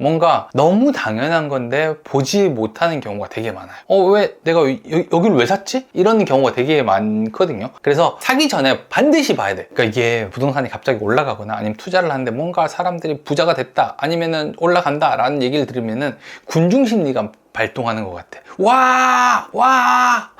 뭔가 너무 당연한 건데 보지 못하는 경우가 되게 많아요. 왜 내가 여기를 왜 샀지? 이런 경우가 되게 많거든요. 그래서 사기 전에 반드시 봐야 돼. 그러니까 이게 부동산이 갑자기 올라가거나 아니면 투자를 하는데 뭔가 사람들이 부자가 됐다 아니면은 올라간다 라는 얘기를 들으면은 군중심리가 발동하는 것 같아. 와!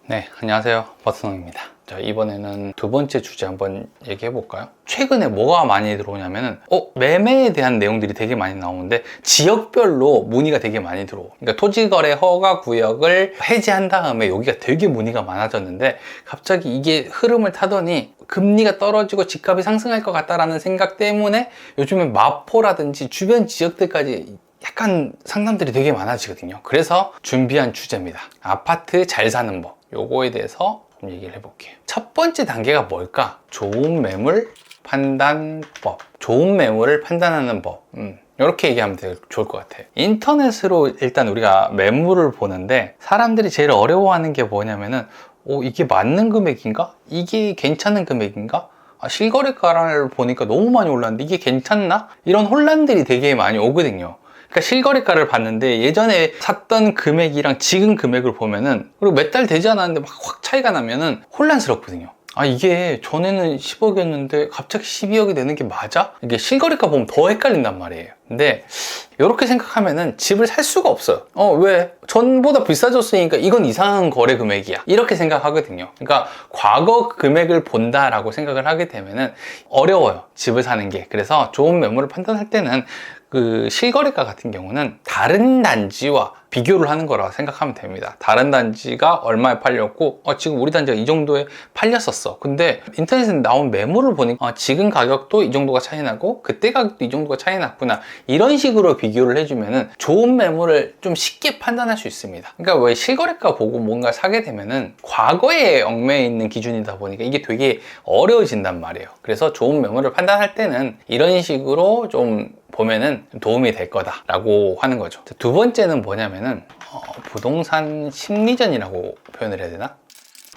네, 안녕하세요. 버스농입니다. 자, 이번에는 두 번째 주제 한번 얘기해 볼까요? 최근에 뭐가 많이 들어오냐면은 매매에 대한 내용들이 되게 많이 나오는데 지역별로 문의가 되게 많이 들어오. 그러니까 토지거래 허가 구역을 해제한 다음에 여기가 되게 문의가 많아졌는데 갑자기 이게 흐름을 타더니 금리가 떨어지고 집값이 상승할 것 같다라는 생각 때문에 요즘에 마포라든지 주변 지역들까지 약간 상담들이 되게 많아지거든요. 그래서 준비한 주제입니다. 아파트 잘 사는 법. 요거에 대해서 좀 얘기를 해볼게요. 첫 번째 단계가 뭘까? 좋은 매물 판단법. 좋은 매물을 판단하는 법. 이렇게 얘기하면 되게 좋을 것 같아요. 인터넷으로 일단 우리가 매물을 보는데 사람들이 제일 어려워하는 게 뭐냐면은 이게 맞는 금액인가? 이게 괜찮은 금액인가? 실거래가를 보니까 너무 많이 올랐는데 이게 괜찮나? 이런 혼란들이 되게 많이 오거든요. 그러니까 실거래가를 봤는데 예전에 샀던 금액이랑 지금 금액을 보면은 그리고 몇 달 되지 않았는데 막 확 차이가 나면은 혼란스럽거든요. 이게 전에는 10억이었는데 갑자기 12억이 되는 게 맞아? 이게 실거래가 보면 더 헷갈린단 말이에요. 근데 이렇게 생각하면은 집을 살 수가 없어요. 왜? 전보다 비싸졌으니까 이건 이상한 거래 금액이야. 이렇게 생각하거든요. 그러니까 과거 금액을 본다라고 생각을 하게 되면은 어려워요. 집을 사는 게. 그래서 좋은 매물을 판단할 때는 그 실거래가 같은 경우는 다른 단지와 비교를 하는 거라 생각하면 됩니다. 다른 단지가 얼마에 팔렸고 지금 우리 단지가 이 정도에 팔렸었어. 근데 인터넷에 나온 매물을 보니까 지금 가격도 이 정도가 차이 나고 그때 가격도 이 정도가 차이 났구나. 이런 식으로 비교를 해주면은 좋은 매물을 좀 쉽게 판단할 수 있습니다. 그러니까 왜 실거래가 보고 뭔가 사게 되면은 과거에 얽매여 있는 기준이다 보니까 이게 되게 어려워진단 말이에요. 그래서 좋은 매물을 판단할 때는 이런 식으로 좀 보면은 도움이 될 거다라고 하는 거죠. 두 번째는 뭐냐면은 부동산 심리전이라고 표현을 해야 되나?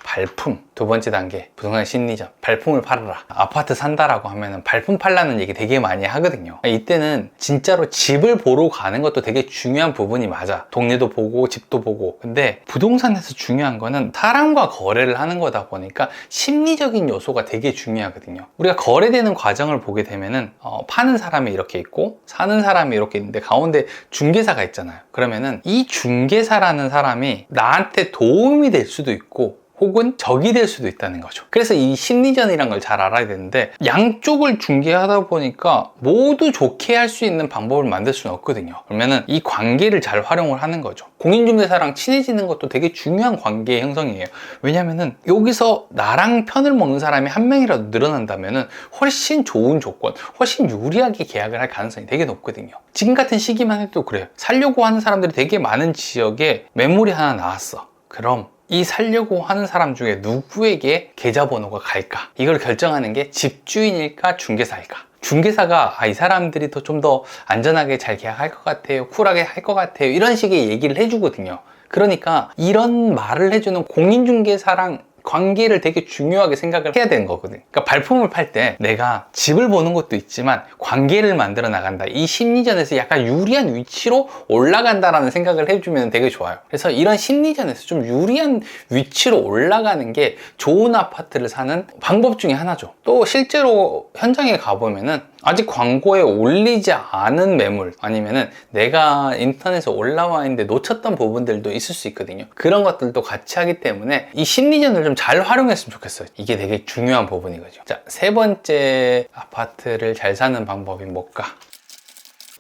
발품. 두 번째 단계 부동산 심리전. 발품을 팔아라. 아파트 산다라고 하면은 발품 팔라는 얘기 되게 많이 하거든요. 이때는 진짜로 집을 보러 가는 것도 되게 중요한 부분이 맞아. 동네도 보고 집도 보고. 근데 부동산에서 중요한 거는 사람과 거래를 하는 거다 보니까 심리적인 요소가 되게 중요하거든요. 우리가 거래되는 과정을 보게 되면은 파는 사람이 이렇게 있고 사는 사람이 이렇게 있는데 가운데 중개사가 있잖아요. 그러면은 이 중개사라는 사람이 나한테 도움이 될 수도 있고 혹은 적이 될 수도 있다는 거죠. 그래서 이 심리전이란 걸 잘 알아야 되는데 양쪽을 중개하다 보니까 모두 좋게 할 수 있는 방법을 만들 수는 없거든요. 그러면은 이 관계를 잘 활용을 하는 거죠. 공인중개사랑 친해지는 것도 되게 중요한 관계 형성이에요. 왜냐면은 여기서 나랑 편을 먹는 사람이 한 명이라도 늘어난다면은 훨씬 좋은 조건, 훨씬 유리하게 계약을 할 가능성이 되게 높거든요. 지금 같은 시기만 해도 그래요. 살려고 하는 사람들이 되게 많은 지역에 매물이 하나 나왔어. 그럼 이 살려고 하는 사람 중에 누구에게 계좌번호가 갈까? 이걸 결정하는 게 집주인일까 중개사일까? 중개사가 이 사람들이 좀 더 안전하게 잘 계약할 것 같아요, 쿨하게 할 것 같아요, 이런 식의 얘기를 해주거든요. 그러니까 이런 말을 해주는 공인중개사랑 관계를 되게 중요하게 생각을 해야 되는 거거든요. 그러니까 발품을 팔 때 내가 집을 보는 것도 있지만 관계를 만들어 나간다. 이 심리전에서 약간 유리한 위치로 올라간다라는 생각을 해주면 되게 좋아요. 그래서 이런 심리전에서 좀 유리한 위치로 올라가는 게 좋은 아파트를 사는 방법 중에 하나죠. 또 실제로 현장에 가보면은 아직 광고에 올리지 않은 매물 아니면은 내가 인터넷에 올라와 있는데 놓쳤던 부분들도 있을 수 있거든요. 그런 것들도 같이 하기 때문에 이 심리전을 좀 잘 활용했으면 좋겠어요. 이게 되게 중요한 부분이거든요. 자, 세 번째 아파트를 잘 사는 방법이 뭘까?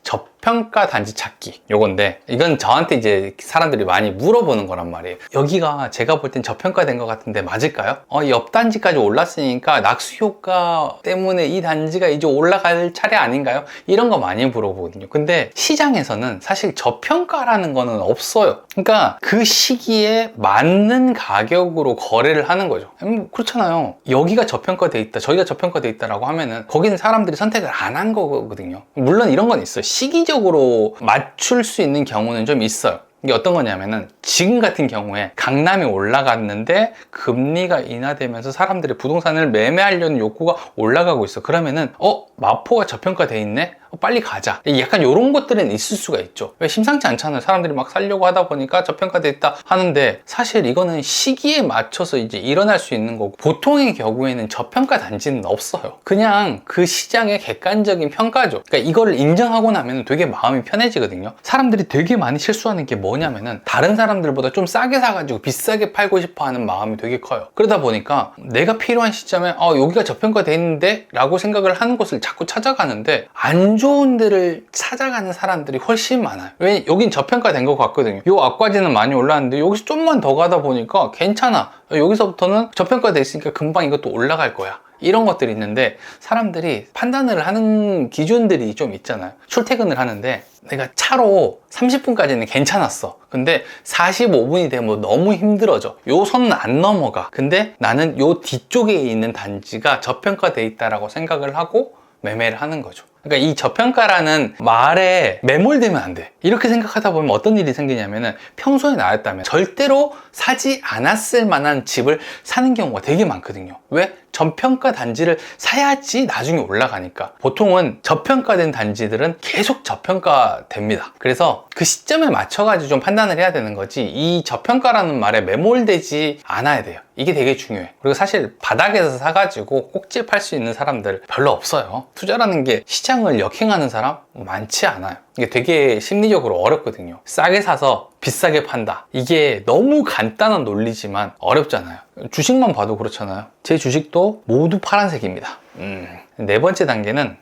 저평가 단지 찾기. 요건데 이건 저한테 이제 사람들이 많이 물어보는 거란 말이에요. 여기가 제가 볼 땐 저평가된 것 같은데 맞을까요? 옆 단지까지 올랐으니까 낙수 효과 때문에 이 단지가 이제 올라갈 차례 아닌가요? 이런 거 많이 물어보거든요. 근데 시장에서는 사실 저평가라는 거는 없어요. 그러니까 그 시기에 맞는 가격으로 거래를 하는 거죠. 그렇잖아요. 여기가 저평가돼 있다, 저기가 저평가돼 있다라고 하면은 거기는 사람들이 선택을 안 한 거거든요. 물론 이런 건 있어요. 시기적으로 맞출 수 있는 경우는 좀 있어요. 이게 어떤 거냐면은 지금 같은 경우에 강남이 올라갔는데 금리가 인하되면서 사람들이 부동산을 매매하려는 욕구가 올라가고 있어. 그러면은 마포가 저평가돼 있네? 빨리 가자. 약간 이런 것들은 있을 수가 있죠. 왜 심상치 않잖아요. 사람들이 막 살려고 하다 보니까 저평가돼 있다 하는데 사실 이거는 시기에 맞춰서 이제 일어날 수 있는 거고 보통의 경우에는 저평가 단지는 없어요. 그냥 그 시장의 객관적인 평가죠. 그러니까 이거를 인정하고 나면 되게 마음이 편해지거든요. 사람들이 되게 많이 실수하는 게 뭐냐면은 다른 사람들보다 좀 싸게 사가지고 비싸게 팔고 싶어 하는 마음이 되게 커요. 그러다 보니까 내가 필요한 시점에 여기가 저평가돼 있는데 라고 생각을 하는 곳을 자꾸 찾아가는데 안 좋은 데를 찾아가는 사람들이 훨씬 많아요. 왜 여긴 저평가된 것 같거든요. 요 앞까지는 많이 올랐는데 여기서 좀만 더 가다 보니까 괜찮아. 여기서부터는 저평가돼 있으니까 금방 이것도 올라갈 거야. 이런 것들이 있는데 사람들이 판단을 하는 기준들이 좀 있잖아요. 출퇴근을 하는데 내가 차로 30분까지는 괜찮았어. 근데 45분이 되면 너무 힘들어져. 요 선은 안 넘어가. 근데 나는 요 뒤쪽에 있는 단지가 저평가돼 있다라고 생각을 하고 매매를 하는 거죠. 그러니까 이 저평가라는 말에 매몰되면 안 돼. 이렇게 생각하다 보면 어떤 일이 생기냐면은 평소에 나였다면 절대로 사지 않았을 만한 집을 사는 경우가 되게 많거든요. 왜? 저평가 단지를 사야지 나중에 올라가니까. 보통은 저평가된 단지들은 계속 저평가됩니다. 그래서 그 시점에 맞춰가지고 좀 판단을 해야 되는 거지 이 저평가라는 말에 매몰되지 않아야 돼요. 이게 되게 중요해. 그리고 사실 바닥에서 사가지고 꼭지에 팔 수 있는 사람들 별로 없어요. 투자라는 게 시장을 역행하는 사람 많지 않아요. 이게 되게 심리적으로 어렵거든요. 싸게 사서 비싸게 판다. 이게 너무 간단한 논리지만 어렵잖아요. 주식만 봐도 그렇잖아요. 제 주식도 모두 파란색입니다. 네 번째 단계는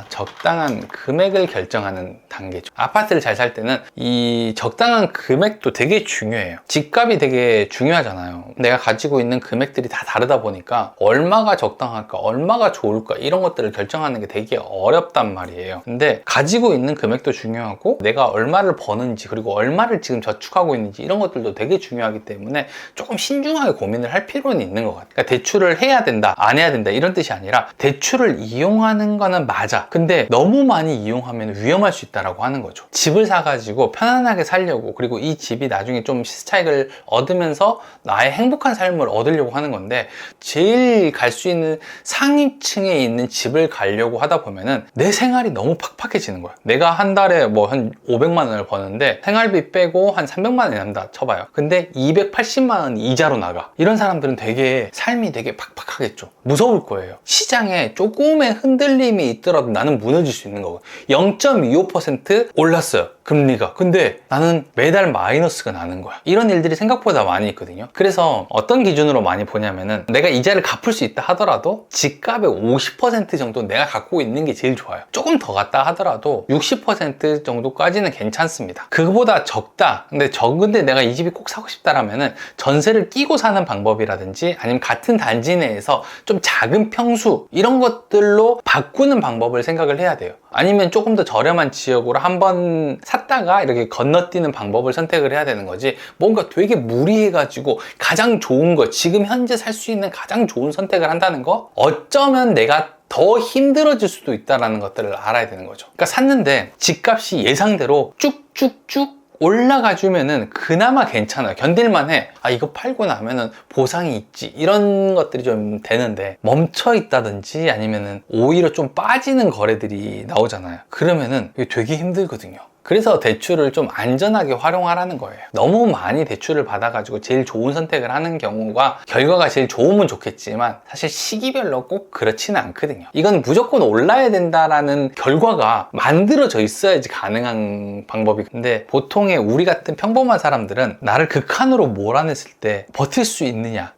적당한 금액을 결정하는 단계죠. 아파트를 잘 살 때는 이 적당한 금액도 되게 중요해요. 집값이 되게 중요하잖아요. 내가 가지고 있는 금액들이 다 다르다 보니까 얼마가 적당할까, 얼마가 좋을까 이런 것들을 결정하는 게 되게 어렵단 말이에요. 근데 가지고 있는 금액도 중요하고 내가 얼마를 버는지 그리고 얼마를 지금 저축하고 있는지 이런 것들도 되게 중요하기 때문에 조금 신중하게 고민을 할 필요는 있는 것 같아요. 그러니까 대출을 해야 된다, 안 해야 된다 이런 뜻이 아니라 대출을 이용하는 거는 맞아. 근데 너무 많이 이용하면 위험할 수 있다라고 하는 거죠. 집을 사가지고 편안하게 살려고 그리고 이 집이 나중에 좀 시세 차익을 얻으면서 나의 행복한 삶을 얻으려고 하는 건데 제일 갈 수 있는 상위층에 있는 집을 가려고 하다 보면은 내 생활이 너무 팍팍해지는 거야. 내가 한 달에 뭐 한 500만 원을 버는데 생활비 빼고 한 300만 원이 난다 쳐봐요. 근데 280만 원 이자로 나가. 이런 사람들은 되게 삶이 되게 팍팍하겠죠. 무서울 거예요. 시장에 조금의 흔들림이 있더라도 나는 무너질 수 있는 거고 0.25% 올랐어요. 금리가. 근데 나는 매달 마이너스가 나는 거야. 이런 일들이 생각보다 많이 있거든요. 그래서 어떤 기준으로 많이 보냐면은 내가 이자를 갚을 수 있다 하더라도 집값의 50% 정도 내가 갖고 있는 게 제일 좋아요. 조금 더 갔다 하더라도 60% 정도까지는 괜찮습니다. 그거보다 적다. 근데 적은데 내가 이 집이 꼭 사고 싶다라면은 전세를 끼고 사는 방법이라든지 아니면 같은 단지 내에서 좀 작은 평수 이런 것들로 바꾸는 방법을 생각을 해야 돼요. 아니면 조금 더 저렴한 지역으로 한번 샀다가 이렇게 건너뛰는 방법을 선택을 해야 되는 거지 뭔가 되게 무리해가지고 가장 좋은 거 지금 현재 살 수 있는 가장 좋은 선택을 한다는 거 어쩌면 내가 더 힘들어질 수도 있다는 것들을 알아야 되는 거죠. 그러니까 샀는데 집값이 예상대로 쭉쭉쭉 올라가 주면은 그나마 괜찮아요. 견딜만 해. 이거 팔고 나면은 보상이 있지. 이런 것들이 좀 되는데 멈춰 있다든지 아니면은 오히려 좀 빠지는 거래들이 나오잖아요. 그러면은 이게 되게 힘들거든요. 그래서 대출을 좀 안전하게 활용하라는 거예요. 너무 많이 대출을 받아가지고 제일 좋은 선택을 하는 경우가 결과가 제일 좋으면 좋겠지만 사실 시기별로 꼭 그렇지는 않거든요. 이건 무조건 올라야 된다라는 결과가 만들어져 있어야지 가능한 방법이. 근데 보통의 우리 같은 평범한 사람들은 나를 극한으로 몰아냈을 때 버틸 수 있느냐?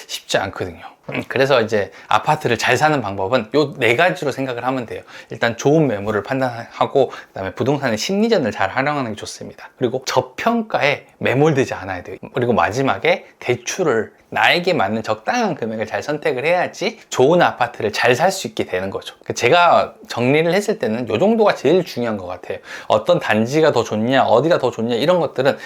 쉽지 않거든요. 그래서 이제 아파트를 잘 사는 방법은 요 4가지로 생각을 하면 돼요. 일단 좋은 매물을 판단하고 그다음에 부동산의 심리전을 잘 활용하는 게 좋습니다. 그리고 저평가에 매몰되지 않아야 돼요. 그리고 마지막에 대출을 나에게 맞는 적당한 금액을 잘 선택을 해야지 좋은 아파트를 잘 살 수 있게 되는 거죠. 제가 정리를 했을 때는 이 정도가 제일 중요한 것 같아요. 어떤 단지가 더 좋냐, 어디가 더 좋냐 이런 것들은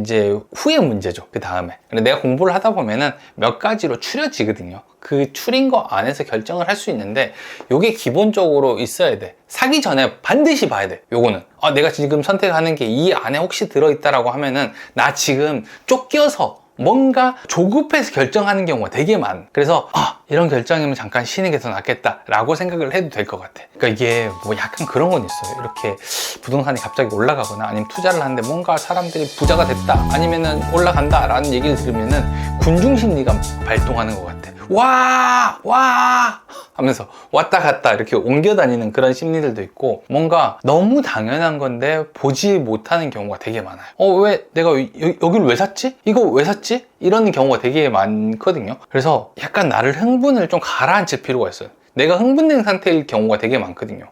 이제 후의 문제죠. 그 다음에 내가 공부를 하다 보면은 몇 가지로 추려지거든요. 그 추린 거 안에서 결정을 할 수 있는데 요게 기본적으로 있어야 돼. 사기 전에 반드시 봐야 돼. 요거는 내가 지금 선택하는 게 이 안에 혹시 들어있다라고 하면은 나 지금 쫓겨서 뭔가 조급해서 결정하는 경우가 되게 많아. 그래서 이런 결정이면 잠깐 쉬는 게 더 낫겠다 라고 생각을 해도 될 것 같아. 그러니까 이게 뭐 약간 그런 건 있어요. 이렇게 부동산이 갑자기 올라가거나 아니면 투자를 하는데 뭔가 사람들이 부자가 됐다 아니면은 올라간다 라는 얘기를 들으면은 군중심리가 발동하는 것 같아. 와 하면서 왔다 갔다 이렇게 옮겨 다니는 그런 심리들도 있고, 뭔가 너무 당연한 건데 보지 못하는 경우가 되게 많아요. 왜 내가 여기를 왜 샀지? 이거 왜 샀지? 이런 경우가 되게 많거든요. 그래서 약간 나를 흥분을 좀 가라앉힐 필요가 있어요. 내가 흥분된 상태일 경우가 되게 많거든요.